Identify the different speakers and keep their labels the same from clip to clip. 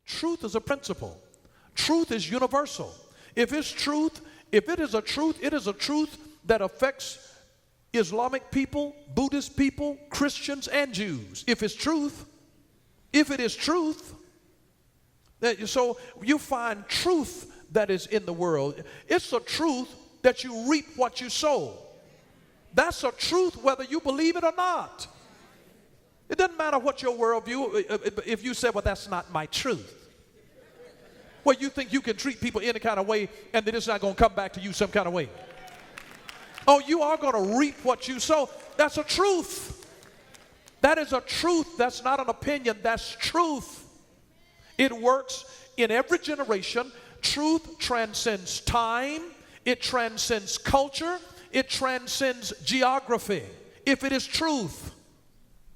Speaker 1: Truth is a principle. Truth is universal. If it's truth, if it is a truth, it is a truth that affects Islamic people, Buddhist people, Christians, and Jews. If it's truth, if it is truth, so you find truth that is in the world. It's a truth that you reap what you sow. That's a truth whether you believe it or not. It doesn't matter what your worldview, if you say, well, that's not my truth. Well, you think you can treat people any kind of way and that it's not going to come back to you some kind of way. Oh, you are going to reap what you sow. That's a truth. That is a truth. That's not an opinion. That's truth. It works in every generation. Truth transcends time. It transcends culture. It transcends geography. If it is truth.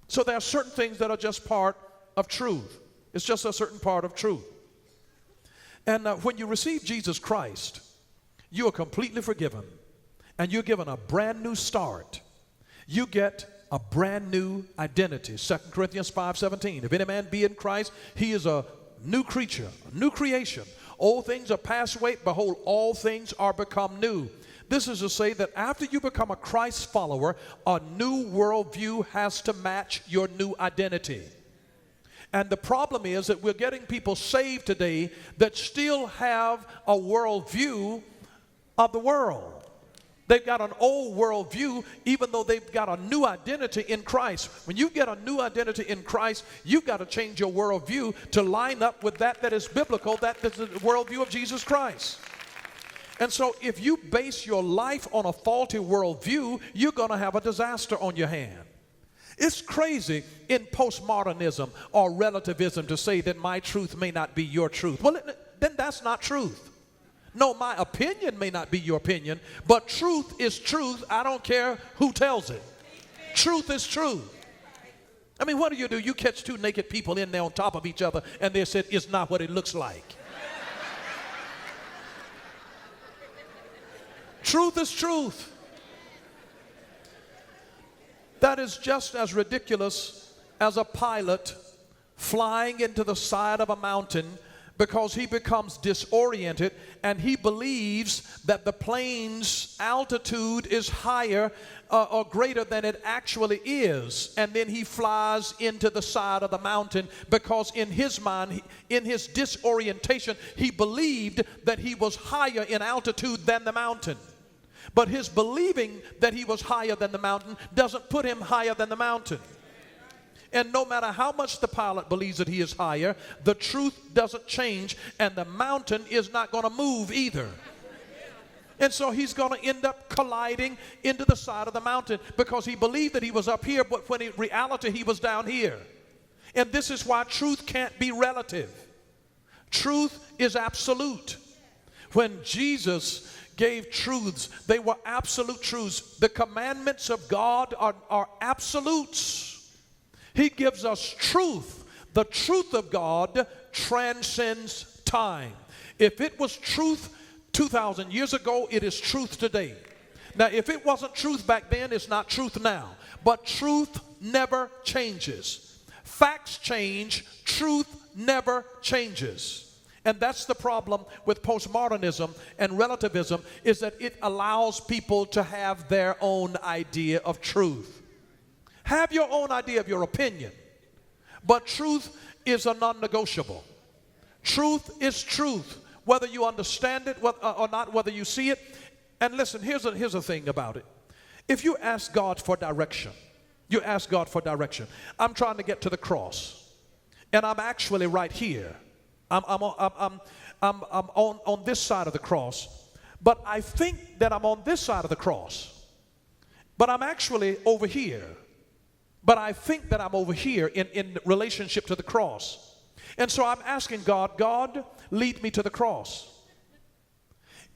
Speaker 1: So there are certain things that are just part of truth. It's just a certain part of truth. And when you receive Jesus Christ, you are completely forgiven. And you're given a brand new start. You get a brand new identity. 2 Corinthians 5:17. If any man be in Christ, he is a new creature, a new creation. Old things are passed away. Behold, all things are become new. This is to say that after you become a Christ follower, a new worldview has to match your new identity. And the problem is that we're getting people saved today that still have a worldview of the world. They've got an old worldview, even though they've got a new identity in Christ. When you get a new identity in Christ, you've got to change your worldview to line up with that is biblical, that is the worldview of Jesus Christ. And so if you base your life on a faulty worldview, you're going to have a disaster on your hand. It's crazy in postmodernism or relativism to say that my truth may not be your truth. Well, then that's not truth. No, my opinion may not be your opinion, but truth is truth. I don't care who tells it. Truth is truth. I mean, what do? You catch two naked people in there on top of each other and they said, it's not what it looks like. Truth is truth. That is just as ridiculous as a pilot flying into the side of a mountain because he becomes disoriented and he believes that the plane's altitude is higher or greater than it actually is. And then he flies into the side of the mountain because in his mind, in his disorientation, he believed that he was higher in altitude than the mountain. But his believing that he was higher than the mountain doesn't put him higher than the mountain. And no matter how much the pilot believes that he is higher, the truth doesn't change and the mountain is not going to move either. And so he's going to end up colliding into the side of the mountain because he believed that he was up here, but when in reality he was down here. And this is why truth can't be relative. Truth is absolute. When Jesus gave truths, they were absolute truths. The commandments of God are absolutes. He gives us truth. The truth of God transcends time. If it was truth 2,000 years ago, it is truth today. Now, if it wasn't truth back then, it's not truth now. But truth never changes. Facts change. Truth never changes. And that's the problem with postmodernism and relativism, is that it allows people to have their own idea of truth. Have your own idea of your opinion, but truth is a non-negotiable. Truth is truth, whether you understand it or not, whether you see it. And listen, here's a thing about it. If you ask God for direction, you ask God for direction. I'm trying to get to the cross, and I'm actually right here. I'm on this side of the cross, but I think that I'm on this side of the cross, but I'm actually over here. But I think that I'm over here in relationship to the cross. And so I'm asking God, God, lead me to the cross.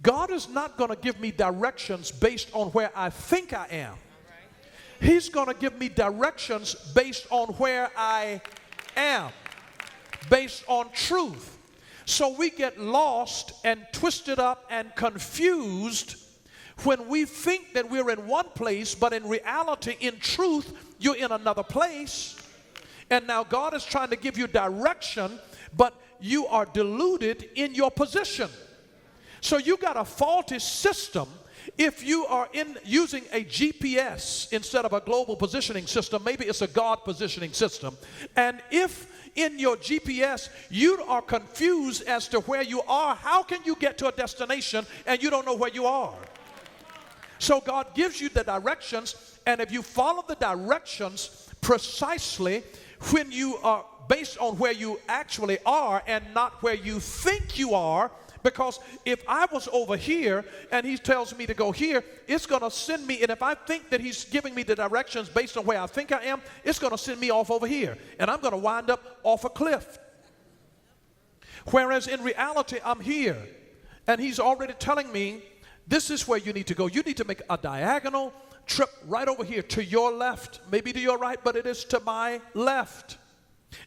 Speaker 1: God is not going to give me directions based on where I think I am. He's going to give me directions based on where I am, based on truth. So we get lost and twisted up and confused when we think that we're in one place, but in reality, in truth, you're in another place. And now God is trying to give you direction, but you are deluded in your position. So you got a faulty system. If you are using a GPS instead of a global positioning system, maybe it's a God positioning system. And if in your GPS you are confused as to where you are, how can you get to a destination and you don't know where you are? So God gives you the directions, and if you follow the directions precisely, when you are based on where you actually are and not where you think you are, because if I was over here and he tells me to go here, it's going to send me, and if I think that he's giving me the directions based on where I think I am, it's going to send me off over here, and I'm going to wind up off a cliff. Whereas in reality, I'm here, and he's already telling me, this is where you need to go. You need to make a diagonal trip right over here to your left, maybe to your right, but it is to my left,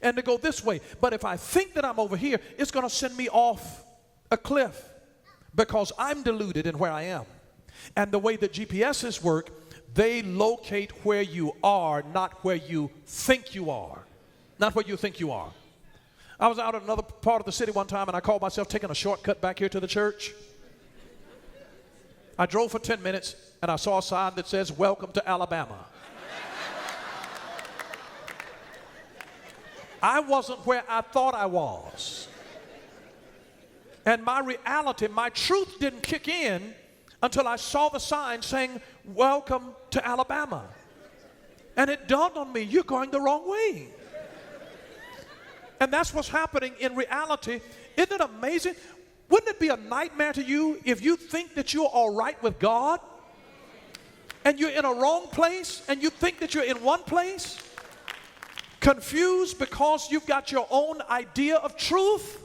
Speaker 1: and to go this way. But if I think that I'm over here, it's going to send me off a cliff because I'm deluded in where I am. And the way that GPSs work, they locate where you are, not where you think you are. Not where you think you are. I was out in another part of the city one time, and I called myself taking a shortcut back here to the church. I drove for 10 minutes, and I saw a sign that says, "Welcome to Alabama." I wasn't where I thought I was. And my reality, my truth didn't kick in until I saw the sign saying, "Welcome to Alabama." And it dawned on me, you're going the wrong way. And that's what's happening in reality. Isn't it amazing? Wouldn't it be a nightmare to you if you think that you're all right with God and you're in a wrong place and you think that you're in one place? Confused because you've got your own idea of truth?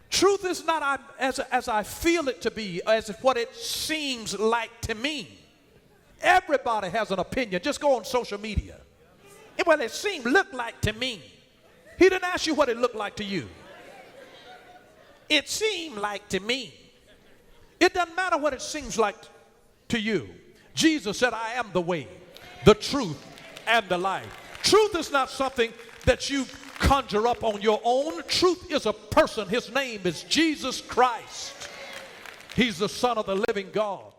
Speaker 1: Truth is not as I feel it to be, as what it seems like to me. Everybody has an opinion. Just go on social media. Well, it looked like to me. He didn't ask you what it looked like to you. It seemed like to me. It doesn't matter what it seems like to you. Jesus said, "I am the way, the truth, and the life." Truth is not something that you conjure up on your own. Truth is a person. His name is Jesus Christ. He's the Son of the living God.